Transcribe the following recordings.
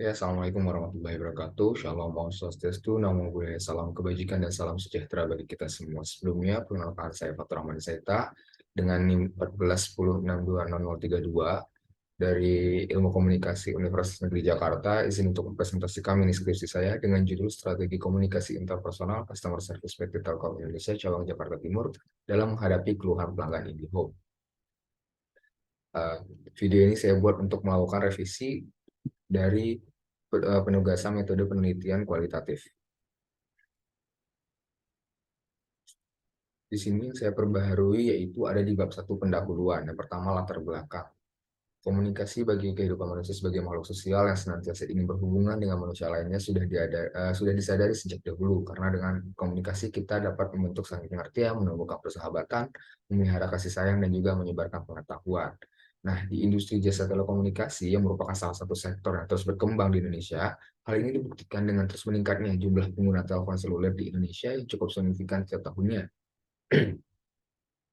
Ya, Assalamualaikum warahmatullahi wabarakatuh. Shalom, Om Swastiastu, Namo Buddhaya, salam kebajikan dan salam sejahtera bagi kita semua. Sebelumnya, perkenalkan saya Fatur Rahman Seta dengan NIM 1410620032 dari Ilmu Komunikasi Universitas Negeri Jakarta. Izin untuk mempresentasikan mini skripsi saya dengan judul Strategi Komunikasi Interpersonal Customer Service PT Telkom Indonesia Cabang Jakarta Timur dalam menghadapi keluhan pelanggan IndiHome. Uh, Video ini saya buat untuk melakukan revisi dari penugasan metode penelitian kualitatif. Di sini saya perbaharui yaitu ada di bab 1 pendahuluan. Yang pertama latar belakang. Komunikasi bagi kehidupan manusia sebagai makhluk sosial yang senantiasa ingin berhubungan dengan manusia lainnya sudah disadari sejak dahulu, karena dengan komunikasi kita dapat membentuk saling pengertian, menumbuhkan persahabatan, memelihara kasih sayang, dan juga menyebarkan pengetahuan. Nah, di industri jasa telekomunikasi yang merupakan salah satu sektor yang terus berkembang di Indonesia, hal ini dibuktikan dengan terus meningkatnya jumlah pengguna telepon seluler di Indonesia yang cukup signifikan setiap tahunnya.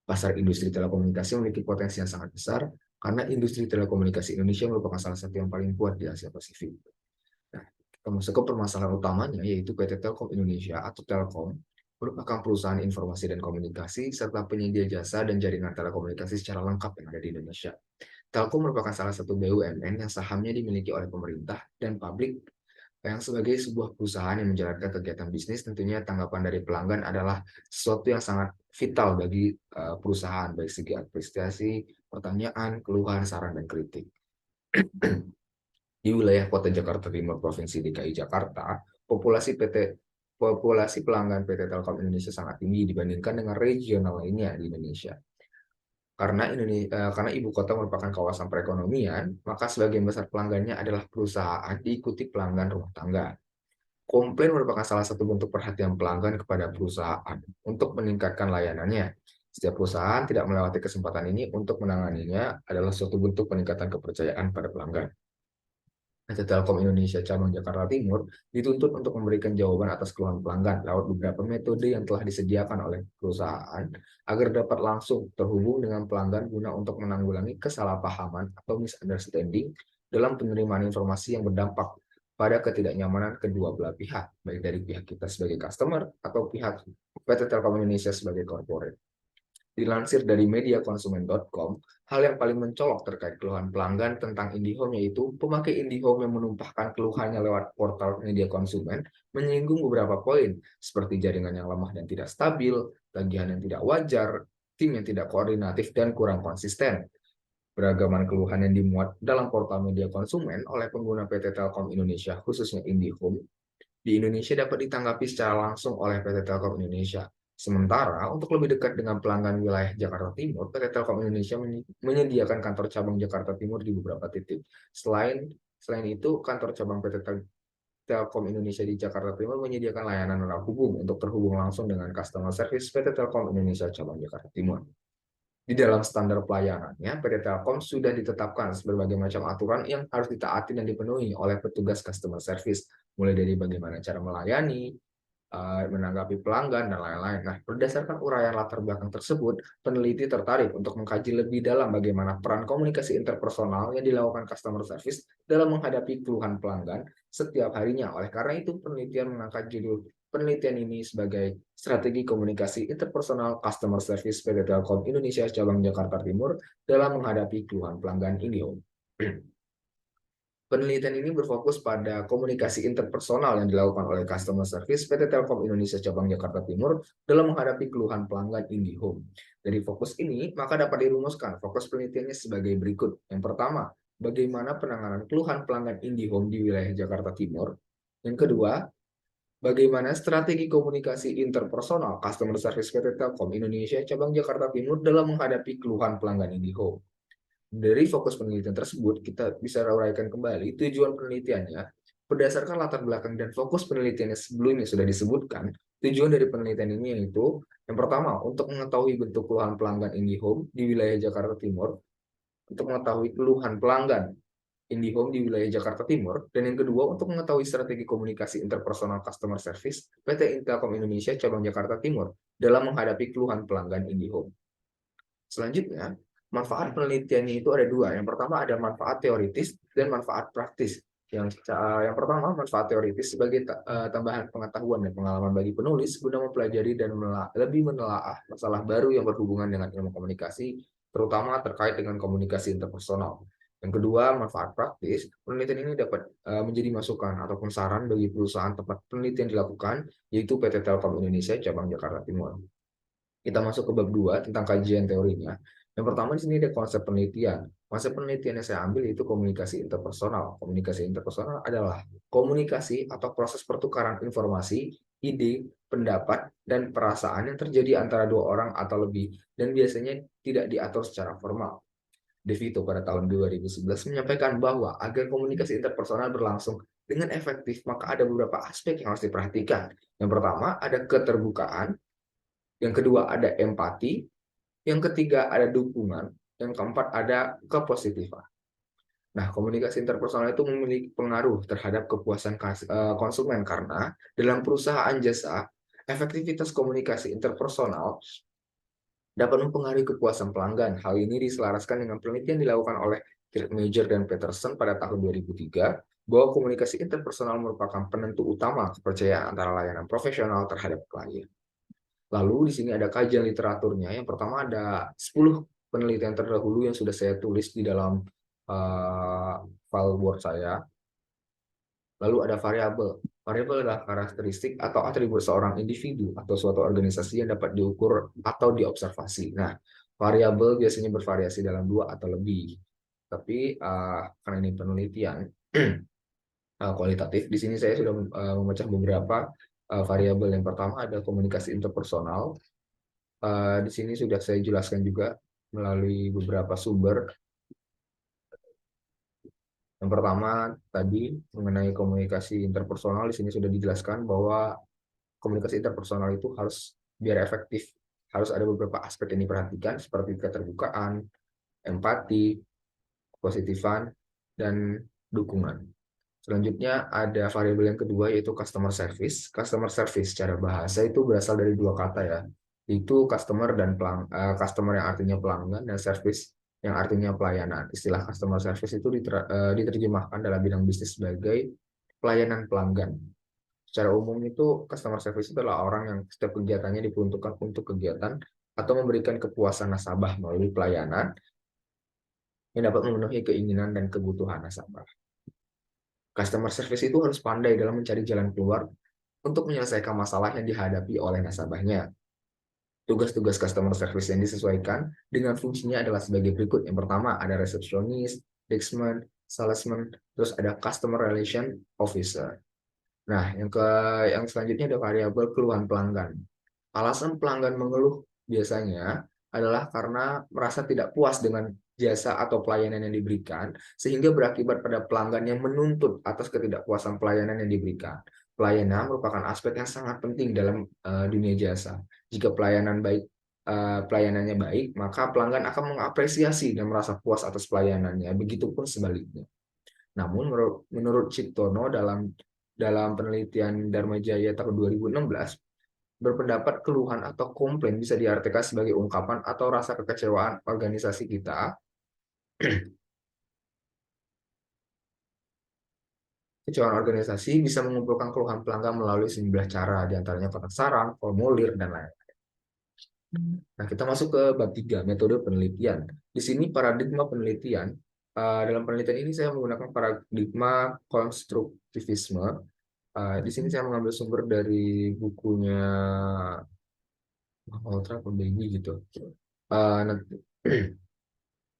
Pasar industri telekomunikasi memiliki potensi yang sangat besar karena industri telekomunikasi Indonesia merupakan salah satu yang paling kuat di Asia Pasifik. Nah, kita masuk ke permasalahan utamanya, yaitu PT Telkom Indonesia atau Telkom merupakan perusahaan informasi dan komunikasi serta penyedia jasa dan jaringan telekomunikasi secara lengkap yang ada di Indonesia. Telkom merupakan salah satu BUMN yang sahamnya dimiliki oleh pemerintah dan publik, yang sebagai sebuah perusahaan yang menjalankan kegiatan bisnis, tentunya tanggapan dari pelanggan adalah sesuatu yang sangat vital bagi perusahaan, baik segi apresiasi, pertanyaan, keluhan, saran, dan kritik. Di wilayah Kota Jakarta Timur, Provinsi DKI Jakarta, populasi pelanggan PT Telkom Indonesia sangat tinggi dibandingkan dengan regional lainnya di Indonesia. Karena ibu kota merupakan kawasan perekonomian, maka sebagian besar pelanggannya adalah perusahaan, diikuti pelanggan rumah tangga. Komplain merupakan salah satu bentuk perhatian pelanggan kepada perusahaan untuk meningkatkan layanannya. Setiap perusahaan tidak melewati kesempatan ini untuk menanganinya adalah suatu bentuk peningkatan kepercayaan pada pelanggan. PT Telkom Indonesia Cabang Jakarta Timur dituntut untuk memberikan jawaban atas keluhan pelanggan lewat beberapa metode yang telah disediakan oleh perusahaan agar dapat langsung terhubung dengan pelanggan guna untuk menanggulangi kesalahpahaman atau misunderstanding dalam penerimaan informasi yang berdampak pada ketidaknyamanan kedua belah pihak, baik dari pihak kita sebagai customer atau pihak PT Telkom Indonesia sebagai corporate. Dilansir dari mediakonsumen.com, hal yang paling mencolok terkait keluhan pelanggan tentang IndiHome yaitu pemakai IndiHome yang menumpahkan keluhannya lewat portal media konsumen menyinggung beberapa poin seperti jaringan yang lemah dan tidak stabil, tagihan yang tidak wajar, tim yang tidak koordinatif dan kurang konsisten. Beragaman keluhan yang dimuat dalam portal media konsumen oleh pengguna PT Telkom Indonesia, khususnya IndiHome, di Indonesia dapat ditanggapi secara langsung oleh PT Telkom Indonesia. Sementara untuk lebih dekat dengan pelanggan wilayah Jakarta Timur, PT Telkom Indonesia menyediakan kantor cabang Jakarta Timur di beberapa titik. Selain itu, kantor cabang PT Telkom Indonesia di Jakarta Timur menyediakan layanan hubung untuk terhubung langsung dengan customer service PT Telkom Indonesia cabang Jakarta Timur. Di dalam standar pelayanannya, PT Telkom sudah ditetapkan berbagai macam aturan yang harus ditaati dan dipenuhi oleh petugas customer service, mulai dari bagaimana cara melayani, menanggapi pelanggan, dan lain-lain. Nah, berdasarkan uraian latar belakang tersebut, peneliti tertarik untuk mengkaji lebih dalam bagaimana peran komunikasi interpersonal yang dilakukan customer service dalam menghadapi keluhan pelanggan setiap harinya. Oleh karena itu, penelitian mengangkat judul penelitian ini sebagai Strategi Komunikasi Interpersonal Customer Service PT Telkom Indonesia Cabang Jakarta Timur dalam menghadapi keluhan pelanggan IndiHome. Penelitian ini berfokus pada komunikasi interpersonal yang dilakukan oleh customer service PT Telkom Indonesia Cabang Jakarta Timur dalam menghadapi keluhan pelanggan IndiHome. Dari fokus ini, maka dapat dirumuskan fokus penelitiannya sebagai berikut. Yang pertama, bagaimana penanganan keluhan pelanggan IndiHome di wilayah Jakarta Timur. Yang kedua, bagaimana strategi komunikasi interpersonal customer service PT Telkom Indonesia Cabang Jakarta Timur dalam menghadapi keluhan pelanggan IndiHome. Dari fokus penelitian tersebut, kita bisa uraikan kembali tujuan penelitiannya. Berdasarkan latar belakang dan fokus penelitiannya sebelumnya sudah disebutkan, tujuan dari penelitian ini yaitu, yang pertama, untuk mengetahui bentuk keluhan pelanggan IndiHome di wilayah Jakarta Timur, untuk mengetahui keluhan pelanggan IndiHome di wilayah Jakarta Timur, dan yang kedua, untuk mengetahui strategi komunikasi interpersonal customer service PT Telkom Indonesia Cabang Jakarta Timur dalam menghadapi keluhan pelanggan IndiHome. Selanjutnya, manfaat penelitiannya itu ada dua. Yang pertama ada manfaat teoritis dan manfaat praktis. Yang pertama, manfaat teoritis sebagai tambahan pengetahuan dan pengalaman bagi penulis guna mempelajari dan lebih menelaah masalah baru yang berhubungan dengan ilmu komunikasi, terutama terkait dengan komunikasi interpersonal. Yang kedua, manfaat praktis. Penelitian ini dapat menjadi masukan ataupun saran bagi perusahaan tempat penelitian dilakukan, yaitu PT Telkom Indonesia cabang Jakarta Timur. Kita masuk ke bab 2 tentang kajian teorinya. Yang pertama di sini ada konsep penelitian. Konsep penelitian yang saya ambil itu komunikasi interpersonal. Komunikasi interpersonal adalah komunikasi atau proses pertukaran informasi, ide, pendapat, dan perasaan yang terjadi antara dua orang atau lebih, dan biasanya tidak diatur secara formal. De Vito pada tahun 2011 menyampaikan bahwa agar komunikasi interpersonal berlangsung dengan efektif, maka ada beberapa aspek yang harus diperhatikan. Yang pertama, ada keterbukaan. Yang kedua, ada empati. Yang ketiga, ada dukungan. Yang keempat, ada kepositifan. Nah, komunikasi interpersonal itu memiliki pengaruh terhadap kepuasan konsumen karena dalam perusahaan jasa, efektivitas komunikasi interpersonal dapat mempengaruhi kepuasan pelanggan. Hal ini diselaraskan dengan penelitian dilakukan oleh Major dan Peterson pada tahun 2003 bahwa komunikasi interpersonal merupakan penentu utama kepercayaan antara layanan profesional terhadap klien. Lalu di sini ada kajian literaturnya. Yang pertama ada 10 penelitian terdahulu yang sudah saya tulis di dalam file Word saya. Lalu ada variabel. Variabel adalah karakteristik atau atribut seorang individu atau suatu organisasi yang dapat diukur atau diobservasi. Nah, variabel biasanya bervariasi dalam 2 atau lebih. Tapi karena ini penelitian kualitatif, di sini saya sudah memecah beberapa variabel. Yang pertama ada komunikasi interpersonal. Di sini sudah saya jelaskan juga melalui beberapa sumber. Yang pertama tadi mengenai komunikasi interpersonal, di sini sudah dijelaskan bahwa komunikasi interpersonal itu harus biar efektif, harus ada beberapa aspek yang diperhatikan seperti keterbukaan, empati, positifan, dan dukungan. Selanjutnya ada variabel yang kedua yaitu customer service. Customer service secara bahasa itu berasal dari dua kata ya, yaitu customer yang artinya pelanggan dan service yang artinya pelayanan. Istilah customer service itu diterjemahkan dalam bidang bisnis sebagai pelayanan pelanggan. Secara umum itu customer service itu adalah orang yang setiap kegiatannya diperuntukkan untuk kegiatan atau memberikan kepuasan nasabah melalui pelayanan yang dapat memenuhi keinginan dan kebutuhan nasabah. Customer service itu harus pandai dalam mencari jalan keluar untuk menyelesaikan masalah yang dihadapi oleh nasabahnya. Tugas-tugas customer service yang disesuaikan dengan fungsinya adalah sebagai berikut. Yang pertama ada resepsionis, deskman, salesman, terus ada customer relation officer. Nah, yang selanjutnya ada variabel keluhan pelanggan. Alasan pelanggan mengeluh biasanya adalah karena merasa tidak puas dengan jasa atau pelayanan yang diberikan, sehingga berakibat pada pelanggan yang menuntut atas ketidakpuasan pelayanan yang diberikan. Pelayanan merupakan aspek yang sangat penting dalam dunia jasa. Jika pelayanannya baik, maka pelanggan akan mengapresiasi dan merasa puas atas pelayanannya. Begitupun sebaliknya. Namun menurut Ciptono dalam penelitian Dharma Jaya tahun 2016 berpendapat keluhan atau komplain bisa diartikan sebagai ungkapan atau rasa kekecewaan organisasi kita. Kecewaan organisasi bisa mengumpulkan keluhan pelanggan melalui sejumlah cara, diantaranya kotak saran, formulir, dan lain-lain. Nah, kita masuk ke bab 3, metode penelitian. Di sini paradigma penelitian. Dalam penelitian ini saya menggunakan paradigma konstruktivisme. Di sini saya mengambil sumber dari bukunya Ultra Pembeji gitu.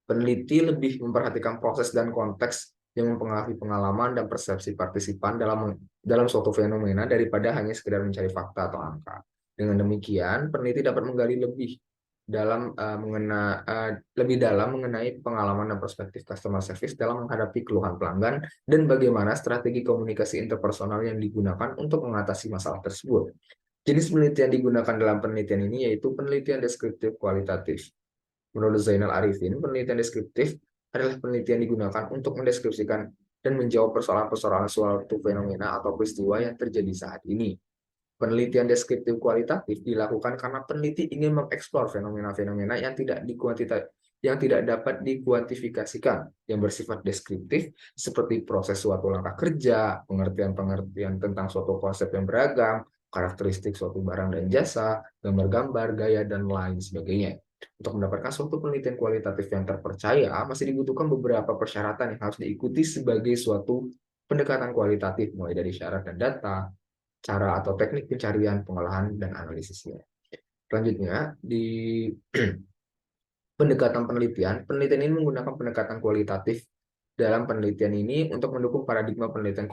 Peneliti lebih memperhatikan proses dan konteks yang mempengaruhi pengalaman dan persepsi partisipan dalam suatu fenomena daripada hanya sekedar mencari fakta atau angka. Dengan demikian, peneliti dapat menggali lebih dalam mengenai pengalaman dan perspektif customer service dalam menghadapi keluhan pelanggan dan bagaimana strategi komunikasi interpersonal yang digunakan untuk mengatasi masalah tersebut. Jenis penelitian digunakan dalam penelitian ini yaitu penelitian deskriptif kualitatif. Menurut Zainal Arifin, penelitian deskriptif adalah penelitian digunakan untuk mendeskripsikan dan menjawab persoalan-persoalan suatu fenomena atau peristiwa yang terjadi saat ini. Penelitian deskriptif kualitatif dilakukan karena peneliti ingin mengeksplor fenomena-fenomena yang tidak yang tidak dapat dikuantifikasikan, yang bersifat deskriptif, seperti proses suatu langkah kerja, pengertian-pengertian tentang suatu konsep yang beragam, karakteristik suatu barang dan jasa, gambar-gambar, gaya, dan lain sebagainya. Untuk mendapatkan suatu penelitian kualitatif yang terpercaya, masih dibutuhkan beberapa persyaratan yang harus diikuti sebagai suatu pendekatan kualitatif, mulai dari syarat dan data, cara atau teknik pencarian, pengolahan, dan analisisnya. Selanjutnya, di pendekatan penelitian, penelitian ini menggunakan pendekatan kualitatif dalam penelitian ini untuk mendukung paradigma penelitian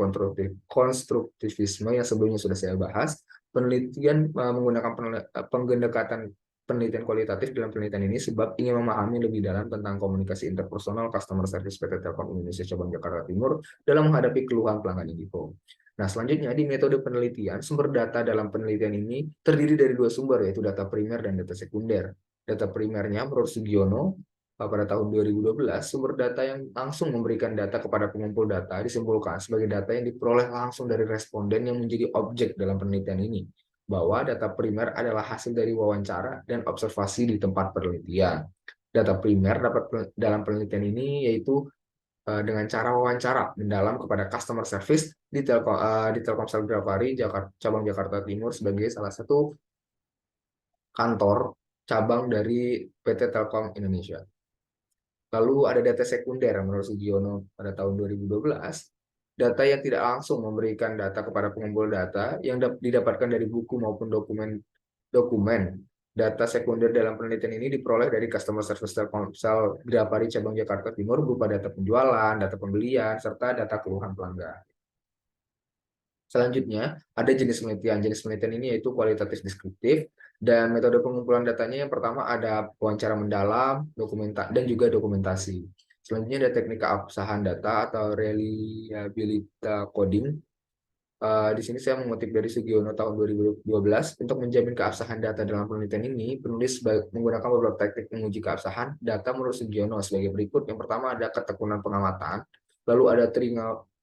konstruktivisme yang sebelumnya sudah saya bahas. Penelitian menggunakan pendekatan penelitian kualitatif dalam penelitian ini sebab ingin memahami lebih dalam tentang komunikasi interpersonal customer service PT Telkom Indonesia Cabang Jakarta Timur dalam menghadapi keluhan pelanggan Indigo. Nah, selanjutnya di metode penelitian, sumber data dalam penelitian ini terdiri dari dua sumber, yaitu data primer dan data sekunder. Data primernya menurut Sugiono pada tahun 2012, sumber data yang langsung memberikan data kepada pengumpul data disimpulkan sebagai data yang diperoleh langsung dari responden yang menjadi objek dalam penelitian ini, bahwa data primer adalah hasil dari wawancara dan observasi di tempat penelitian. Data primer dapat dalam penelitian ini yaitu dengan cara wawancara mendalam kepada customer service di Telkomsel Grapari, cabang Jakarta Timur sebagai salah satu kantor cabang dari PT Telkom Indonesia. Lalu ada data sekunder menurut Sugiono pada tahun 2012, data yang tidak langsung memberikan data kepada pengumpul data yang didapatkan dari buku maupun dokumen. Data sekunder dalam penelitian ini diperoleh dari customer service Telkomsel Grapari cabang Jakarta Timur berupa data penjualan, data pembelian, serta data keluhan pelanggan. Selanjutnya, ada jenis penelitian. Jenis penelitian ini yaitu kualitatif deskriptif, dan metode pengumpulan datanya yang pertama ada wawancara mendalam, dan juga dokumentasi. Selanjutnya ada teknik keabsahan data atau reliability coding. Di sini saya mengutip dari Sugiono tahun 2012, untuk menjamin keabsahan data dalam penelitian ini, penulis menggunakan beberapa teknik menguji keabsahan data menurut Sugiono sebagai berikut. Yang pertama ada ketekunan pengamatan, lalu ada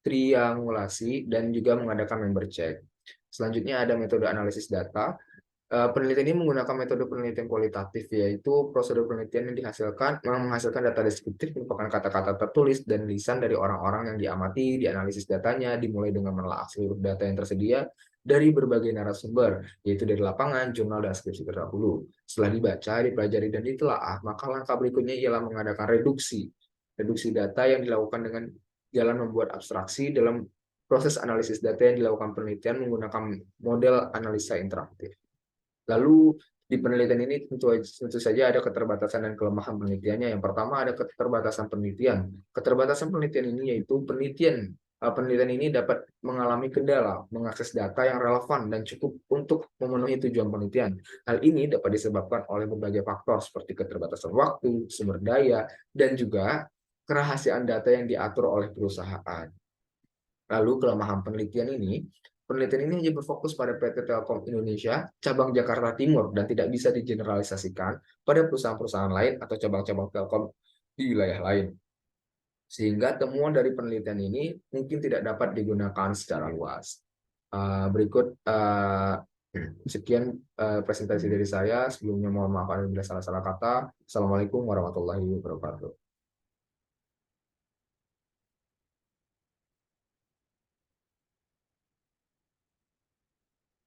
triangulasi, dan juga mengadakan member check. Selanjutnya ada metode analisis data. Penelitian ini menggunakan metode penelitian kualitatif, yaitu prosedur penelitian yang menghasilkan data deskriptif merupakan kata-kata tertulis dan lisan dari orang-orang yang diamati, dianalisis datanya, dimulai dengan menelaah seluruh data yang tersedia dari berbagai narasumber, yaitu dari lapangan, jurnal, dan skripsi terdahulu. Setelah dibaca, dipelajari, dan ditelaah, maka langkah berikutnya ialah mengadakan reduksi. Reduksi data yang dilakukan dengan jalan membuat abstraksi dalam proses analisis data yang dilakukan penelitian menggunakan model analisa interaktif. Lalu di penelitian ini tentu saja ada keterbatasan dan kelemahan penelitiannya. Yang pertama ada keterbatasan penelitian. Keterbatasan penelitian ini yaitu penelitian ini dapat mengalami kendala mengakses data yang relevan dan cukup untuk memenuhi tujuan penelitian. Hal ini dapat disebabkan oleh berbagai faktor seperti keterbatasan waktu, sumber daya, dan juga kerahasiaan data yang diatur oleh perusahaan. Lalu kelemahan penelitian ini hanya berfokus pada PT Telkom Indonesia, cabang Jakarta Timur, dan tidak bisa digeneralisasikan pada perusahaan-perusahaan lain atau cabang-cabang Telkom di wilayah lain. Sehingga temuan dari penelitian ini mungkin tidak dapat digunakan secara luas. Sekian presentasi dari saya. Sebelumnya mohon maaf apabila salah-salah kata. Assalamualaikum warahmatullahi wabarakatuh.